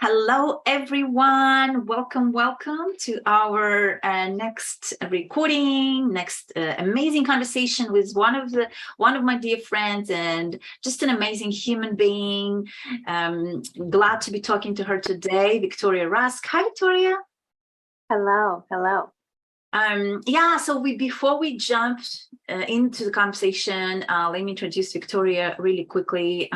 Hello, everyone. Welcome to our next recording, next amazing conversation with one of my dear friends and just an amazing human being. Glad to be talking to her today, Victoria Rusk. Hi, Victoria. Hello. So before we jump into the conversation, let me introduce Victoria really quickly.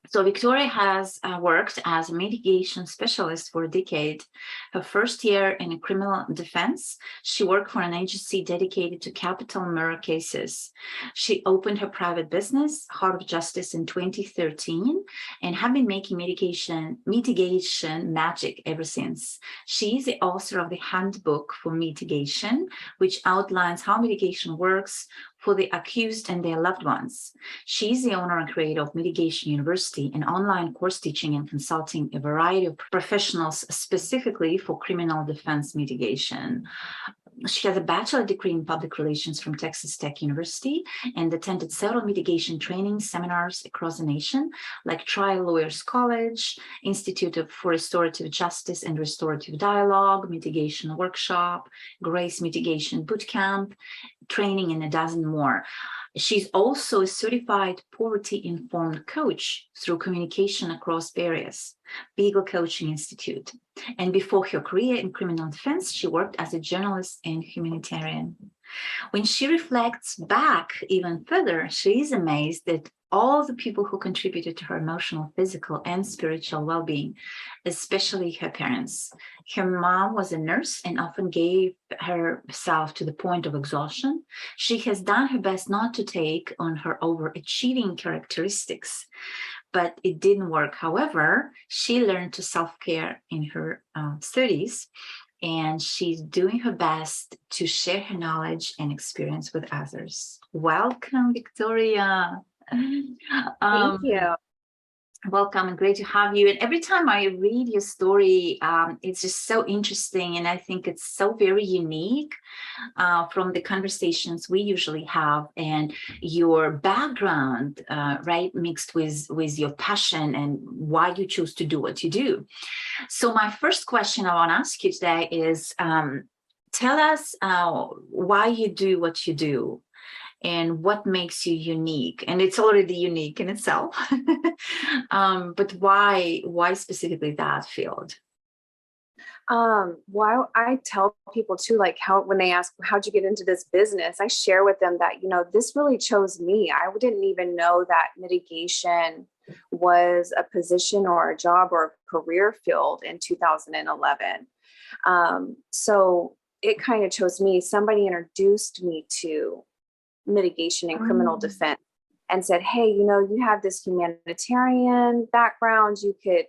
So Victoria has worked as a mitigation specialist for a decade. Her first year in criminal defense, she worked for an agency dedicated to capital murder cases. She opened her private business, Heart of Justice, in 2013, and have been making mitigation magic ever since. She is the author of the Handbook for Mitigation, which outlines how mitigation works for the accused and their loved ones. She's the owner and creator of Mitigation University, an online course teaching and consulting a variety of professionals specifically for criminal defense mitigation. She has a bachelor degree in public relations from Texas Tech University and attended several mitigation training seminars across the nation, like Trial Lawyers College, Institute for Restorative Justice and Restorative Dialogue, Mitigation Workshop, Grace Mitigation Bootcamp, training, and a dozen more. She's also a certified poverty-informed coach through communication across barriers, Beagle Coaching Institute. And before her career in criminal defense, she worked as a journalist and humanitarian. When she reflects back even further, she is amazed at all the people who contributed to her emotional, physical, and spiritual well-being, especially her parents. Her mom was a nurse and often gave herself to the point of exhaustion. She has done her best not to take on her overachieving characteristics, but it didn't work. However, she learned to self-care in her 30s, and she's doing her best to share her knowledge and experience with others. Welcome, Victoria. Thank you. Welcome and great to have you. And every time I read your story, it's just so interesting. And I think it's so very unique from the conversations we usually have, and your background, right, mixed with your passion and why you choose to do what you do. So my first question I want to ask you today is, tell us why you do what you do and what makes you unique. And it's already unique in itself. But why specifically that field? Well, I tell people too, like when they ask, how'd you get into this business? I share with them that, this really chose me. I didn't even know that mitigation was a position or a job or a career field in 2011. So it kind of chose me. Somebody introduced me to mitigation and criminal defense and said, hey, you have this humanitarian background. You could,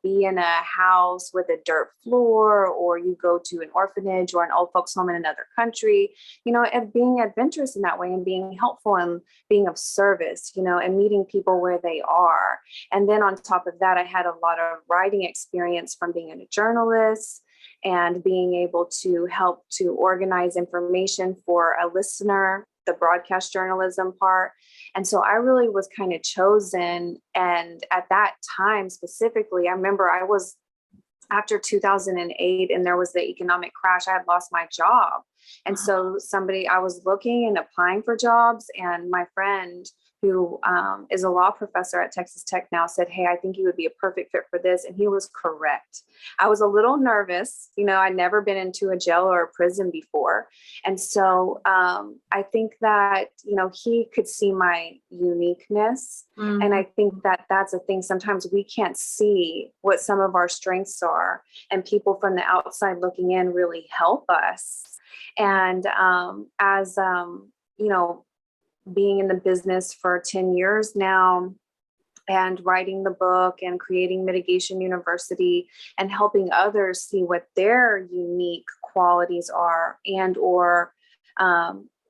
be in a house with a dirt floor, or you go to an orphanage or an old folks home in another country, and being adventurous in that way and being helpful and being of service, and meeting people where they are. And then on top of that, I had a lot of writing experience from being a journalist and being able to help to organize information for a listener, the broadcast journalism part. And so I really was kind of chosen. And at that time specifically, I remember I was after 2008 and there was the economic crash, I had lost my job. And so I was looking and applying for jobs, and my friend who is a law professor at Texas Tech now said, hey, I think you would be a perfect fit for this. And he was correct. I was a little nervous. I'd never been into a jail or a prison before. And so I think that, he could see my uniqueness. Mm-hmm. And I think that that's a thing. Sometimes we can't see what some of our strengths are, and people from the outside looking in really help us. And as being in the business for 10 years now, and writing the book and creating Mitigation University and helping others see what their unique qualities are, and or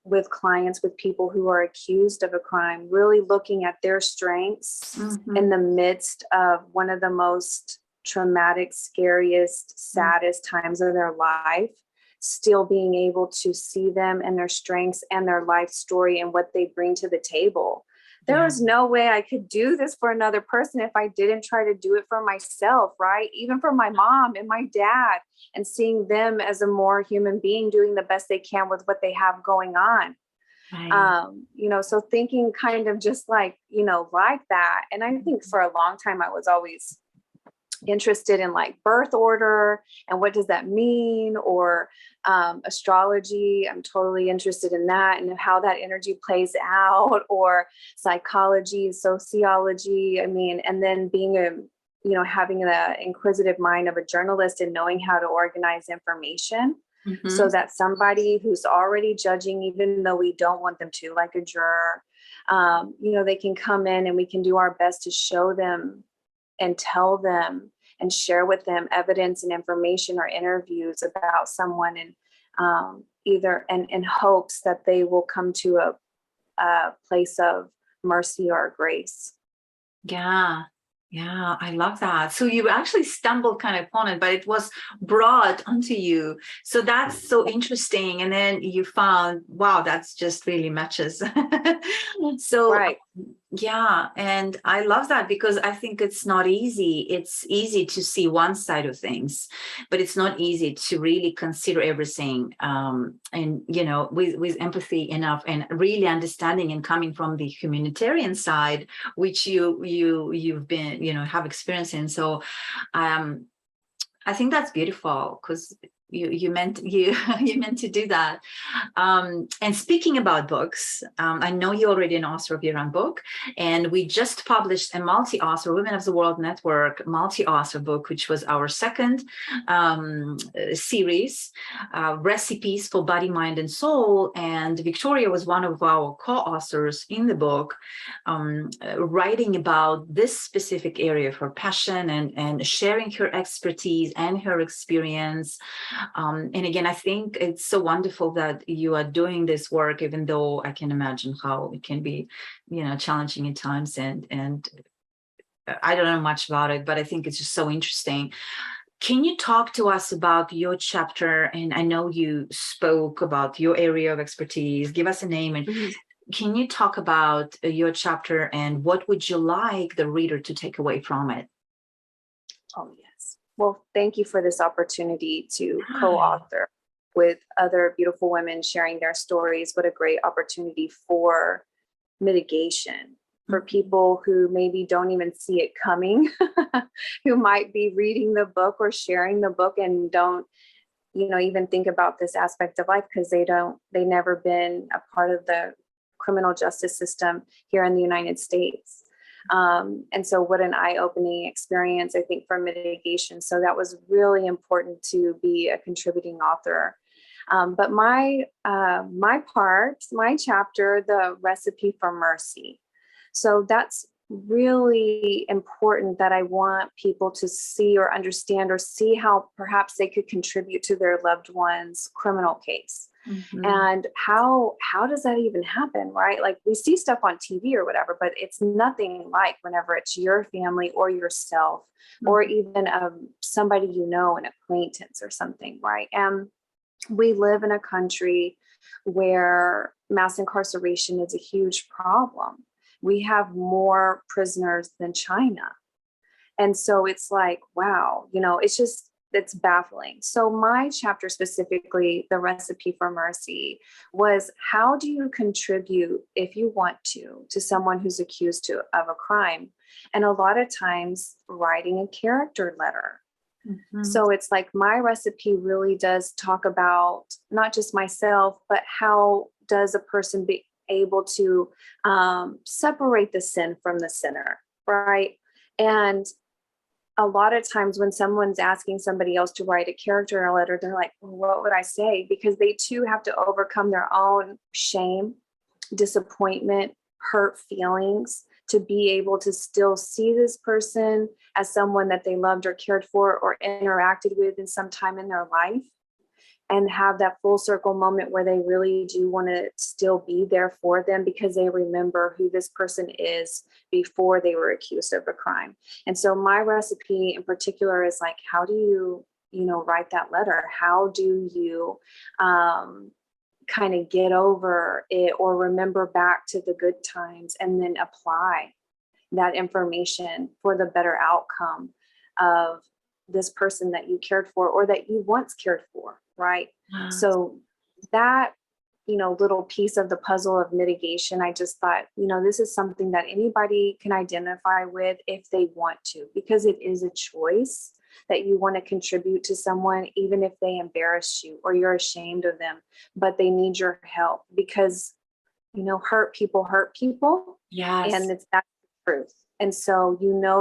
with clients, with people who are accused of a crime, really looking at their strengths in the midst of one of the most traumatic, scariest, saddest times of their life, still being able to see them and their strengths and their life story and what they bring to the table. there was no way I could do this for another person if I didn't try to do it for myself, right? Even for my mom and my dad, and seeing them as a more human being doing the best they can with what they have going on. Right. So thinking kind of just like, like that. And I think for a long time, I was always interested in like birth order and what does that mean, or astrology. I'm totally interested in that and how that energy plays out, or psychology, sociology. I mean, and then being having the inquisitive mind of a journalist and knowing how to organize information. So that somebody who's already judging, even though we don't want them to, like a juror, they can come in and we can do our best to show them and tell them and share with them evidence and information or interviews about someone, and either in hopes that they will come to a place of mercy or grace. Yeah. Yeah, I love that. So you actually stumbled kind of upon it, but it was brought onto you. So that's so interesting. And then you found, wow, that's just really matches. So Right. yeah, and I love that, because I think it's not easy. It's easy to see one side of things, but it's not easy to really consider everything, and with empathy enough, and really understanding and coming from the humanitarian side, which you've been have experience in. So I think that's beautiful, because you meant you meant to do that. And speaking about books, I know you're already an author of your own book, and we just published a multi-author Women of the World Network multi-author book, which was our second series, recipes for body, mind, and soul. And Victoria was one of our co-authors in the book, writing about this specific area of her passion, and sharing her expertise and her experience. And again, I think it's so wonderful that you are doing this work, even though I can imagine how it can be, challenging at times. And I don't know much about it, but I think it's just so interesting. Can you talk to us about your chapter? And I know you spoke about your area of expertise. Give us a name, and can you talk about your chapter, and what would you like the reader to take away from it? Oh, yes. Well, thank you for this opportunity to co-author with other beautiful women sharing their stories. What a great opportunity for mitigation for people who maybe don't even see it coming, who might be reading the book or sharing the book and don't, even think about this aspect of life, because they never been a part of the criminal justice system here in the United States. And so what an eye-opening experience, I think, for mitigation. So that was really important to be a contributing author. But my chapter, the recipe for mercy. So that's really important, that I want people to see or understand, or see how perhaps they could contribute to their loved one's criminal case. And how does that even happen, right? Like, we see stuff on TV or whatever, but it's nothing like whenever it's your family or yourself, or even somebody an acquaintance or something, right? And we live in a country where mass incarceration is a huge problem. We have more prisoners than China. And so it's like, wow, it's baffling. So my chapter specifically, the recipe for mercy, was how do you contribute, if you want to someone who's accused of a crime? And a lot of times writing a character letter. So it's like, my recipe really does talk about not just myself, but how does a person be able to separate the sin from the sinner, right? And a lot of times when someone's asking somebody else to write a character letter, they're like, well, what would I say? Because they too have to overcome their own shame, disappointment, hurt feelings, to be able to still see this person as someone that they loved or cared for or interacted with in some time in their life, and have that full circle moment where they really do want to still be there for them, because they remember who this person is before they were accused of a crime. And so my recipe in particular is like, how do you, write that letter? How do you kind of get over it or remember back to the good times and then apply that information for the better outcome of this person that you cared for or that you once cared for, right? So that, little piece of the puzzle of mitigation, I just thought, this is something that anybody can identify with if they want to, because it is a choice that you want to contribute to someone, even if they embarrass you or you're ashamed of them, but they need your help because, hurt people. Yes. And that's the truth. And so,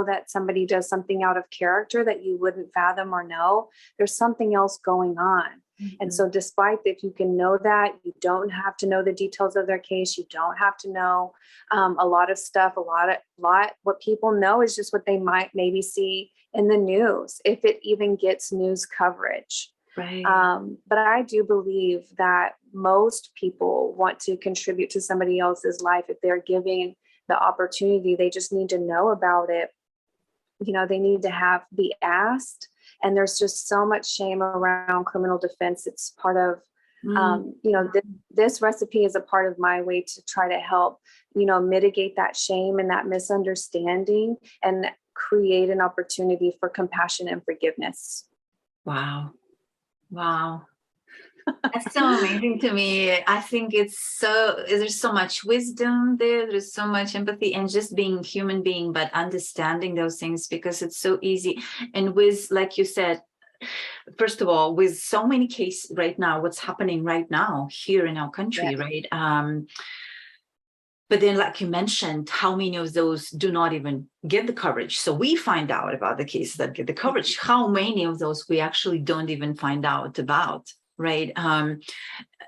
that somebody does something out of character that you wouldn't fathom or know, there's something else going on. Mm-hmm. And so despite if you can know that, you don't have to know the details of their case. You don't have to know a lot of stuff, what people know is just what they might maybe see in the news, if it even gets news coverage. Right. But I do believe that most people want to contribute to somebody else's life if they're giving the opportunity. They just need to know about it. They need to be asked. And there's just so much shame around criminal defense. It's part of, this recipe is a part of my way to try to help, mitigate that shame and that misunderstanding and create an opportunity for compassion and forgiveness. Wow. That's so amazing to me. I think there's so much wisdom there. There's so much empathy and just being human being, but understanding those things because it's so easy. And with, like you said, first of all, with so many cases right now, what's happening right now here in our country, yes. Right? But then, like you mentioned, how many of those do not even get the coverage? So we find out about the cases that get the coverage. How many of those we actually don't even find out about? Right. And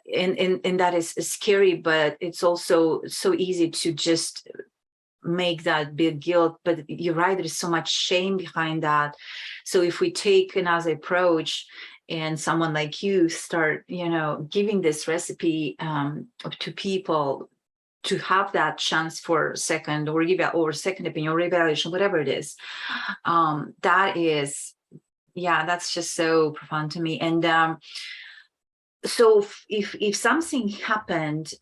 that is scary, but it's also so easy to just make that big guilt. But you're right, there's so much shame behind that. So if we take another approach and someone like you start, giving this recipe to people to have that chance for second or second opinion or evaluation, whatever it is, that is, that's just so profound to me. And so if something happened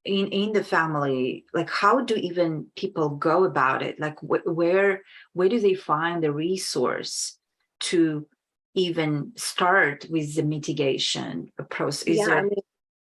in the family, like how do even people go about it? Like where do they find the resource to even start with the mitigation process?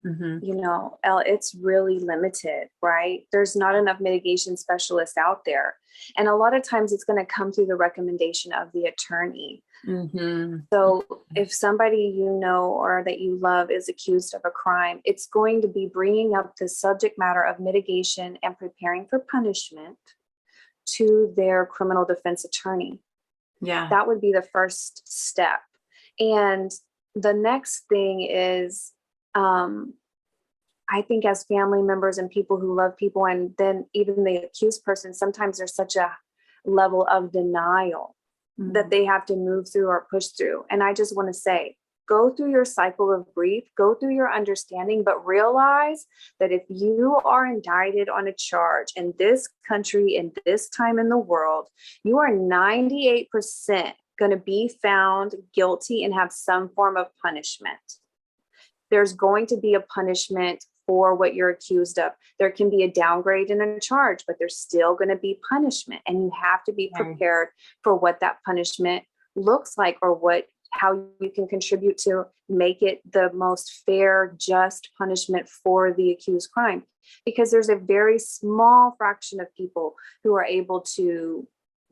Elle, it's really limited, right? There's not enough mitigation specialists out there. And a lot of times it's going to come through the recommendation of the attorney. Mm-hmm. So if somebody or that you love is accused of a crime, it's going to be bringing up the subject matter of mitigation and preparing for punishment to their criminal defense attorney. Yeah. That would be the first step. And the next thing is, I think as family members and people who love people, and then even the accused person, sometimes there's such a level of denial that they have to move through or push through. And I just want to say, go through your cycle of grief, go through your understanding, but realize that if you are indicted on a charge in this country, in this time in the world, you are 98% going to be found guilty and have some form of punishment. There's going to be a punishment for what you're accused of. There can be a downgrade in a charge, but there's still going to be punishment. And you have to be prepared for what that punishment looks like or how you can contribute to make it the most fair, just punishment for the accused crime. Because there's a very small fraction of people who are able to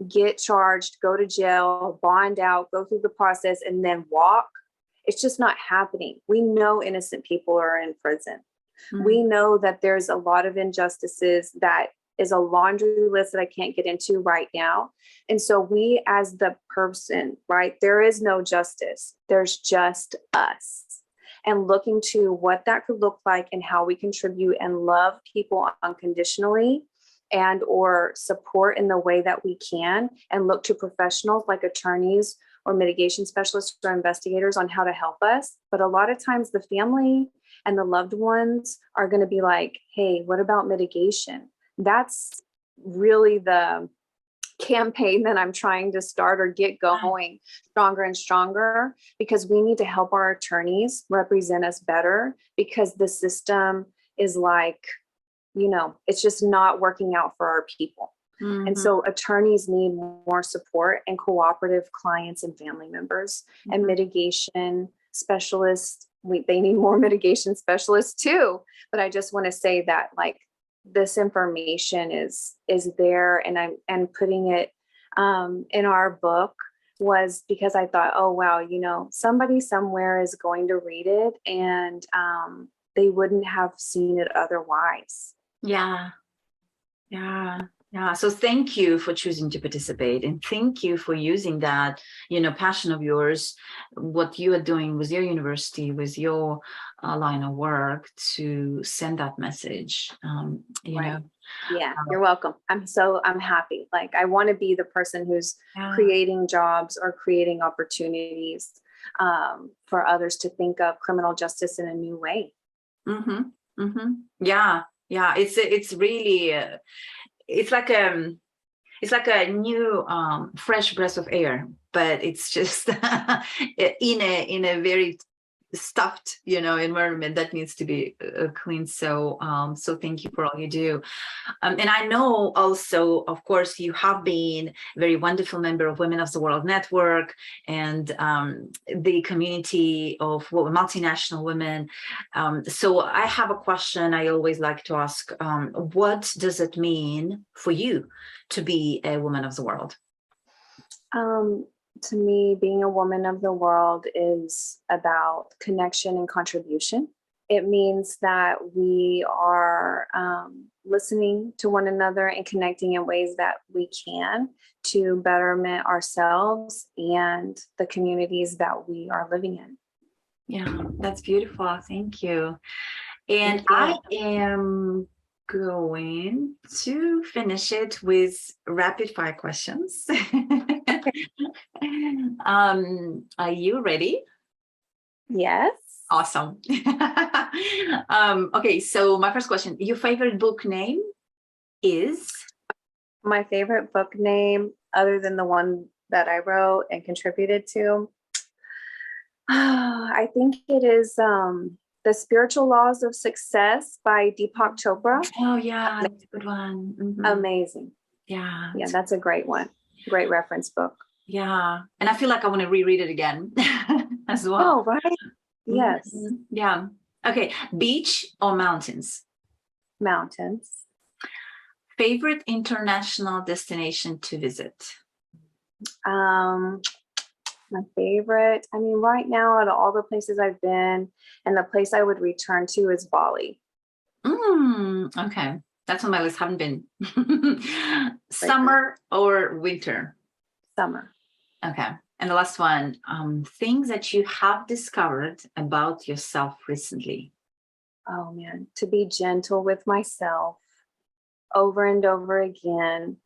get charged, go to jail, bond out, go through the process, and then walk. It's just not happening. We know innocent people are in prison. Mm-hmm. We know that there's a lot of injustices that is a laundry list that I can't get into right now. And so we as the person, right, there is no justice. There's just us. And looking to what that could look like and how we contribute and love people unconditionally and or support in the way that we can and look to professionals like attorneys or mitigation specialists or investigators on how to help us. But a lot of times the family and the loved ones are going to be like, hey, what about mitigation? That's really the campaign that I'm trying to start or get going stronger and stronger, because we need to help our attorneys represent us better, because the system is like, it's just not working out for our people. And so attorneys need more support, and cooperative clients and family members, and mitigation specialists. They need more mitigation specialists too. But I just want to say that, like, this information is there, and putting it in our book was because I thought, oh wow, somebody somewhere is going to read it, and they wouldn't have seen it otherwise. Yeah. So thank you for choosing to participate, and thank you for using that, passion of yours, what you are doing with your university, with your line of work, to send that message. Right. Yeah, you're welcome. I'm happy. Like, I want to be the person who's creating jobs or creating opportunities for others to think of criminal justice in a new way. Yeah. It's really. It's like a new fresh breath of air, but it's just in a very stuffed environment that needs to be clean. So thank you for all you do. And I know also, of course, you have been a very wonderful member of Women of the World Network, and the community of multinational women. So I have a question I always like to ask. What does it mean for you to be a woman of the world? To me, being a woman of the world is about connection and contribution. It means that we are listening to one another and connecting in ways that we can to betterment ourselves and the communities that we are living in. Yeah, that's beautiful. Thank you. And I am going to finish it with rapid fire questions. Are you ready? Yes. Awesome. Okay, so my first question, your favorite book name is? My favorite book name, other than the one that I wrote and contributed to, I think it is The Spiritual Laws of Success by Deepak Chopra. Oh yeah, that's a good one. Amazing. Yeah, that's a great one. Great reference book. Yeah, and I feel like I want to reread it again as well. Oh, right. Yes. Yeah. Okay, beach or mountains? Mountains. Favorite international destination to visit? My favorite, right now, out of all the places I've been, and the place I would return to is Bali. Okay, that's on my list. Haven't been. Summer or winter? Summer. Okay, and the last one, things that you have discovered about yourself recently. Oh man, to be gentle with myself over and over again,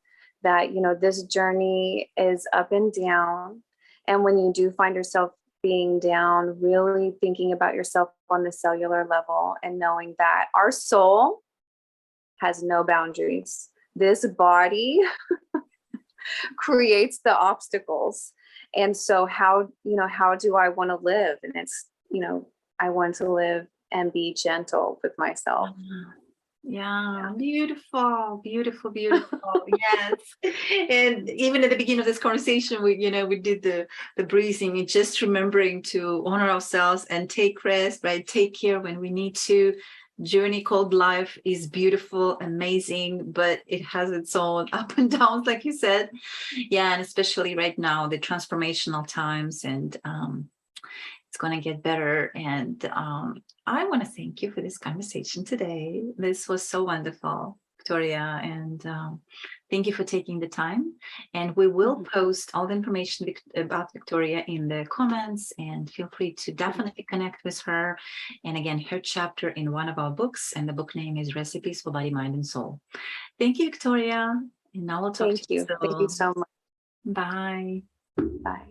that, this journey is up and down. And when you do find yourself being down, really thinking about yourself on the cellular level and knowing that our soul has no boundaries. This body creates the obstacles. And so how do I want to live? And it's, I want to live and be gentle with myself. Yeah, beautiful. Yes. And even at the beginning of this conversation, we did the breathing, and just remembering to honor ourselves and take rest, right? Take care when we need to. Journey called life is beautiful, amazing, but it has its own up and downs, like you said. Yeah, and especially right now, the transformational times, and it's going to get better. And I want to thank you for this conversation today. This was so wonderful, Victoria, and thank you for taking the time. And we will post all the information about Victoria in the comments, and feel free to definitely connect with her. And again, her chapter in one of our books, and the book name is Recipes for Body, Mind, and Soul. Thank you, Victoria. And now we'll talk to you soon. Thank you so much. Bye. Bye.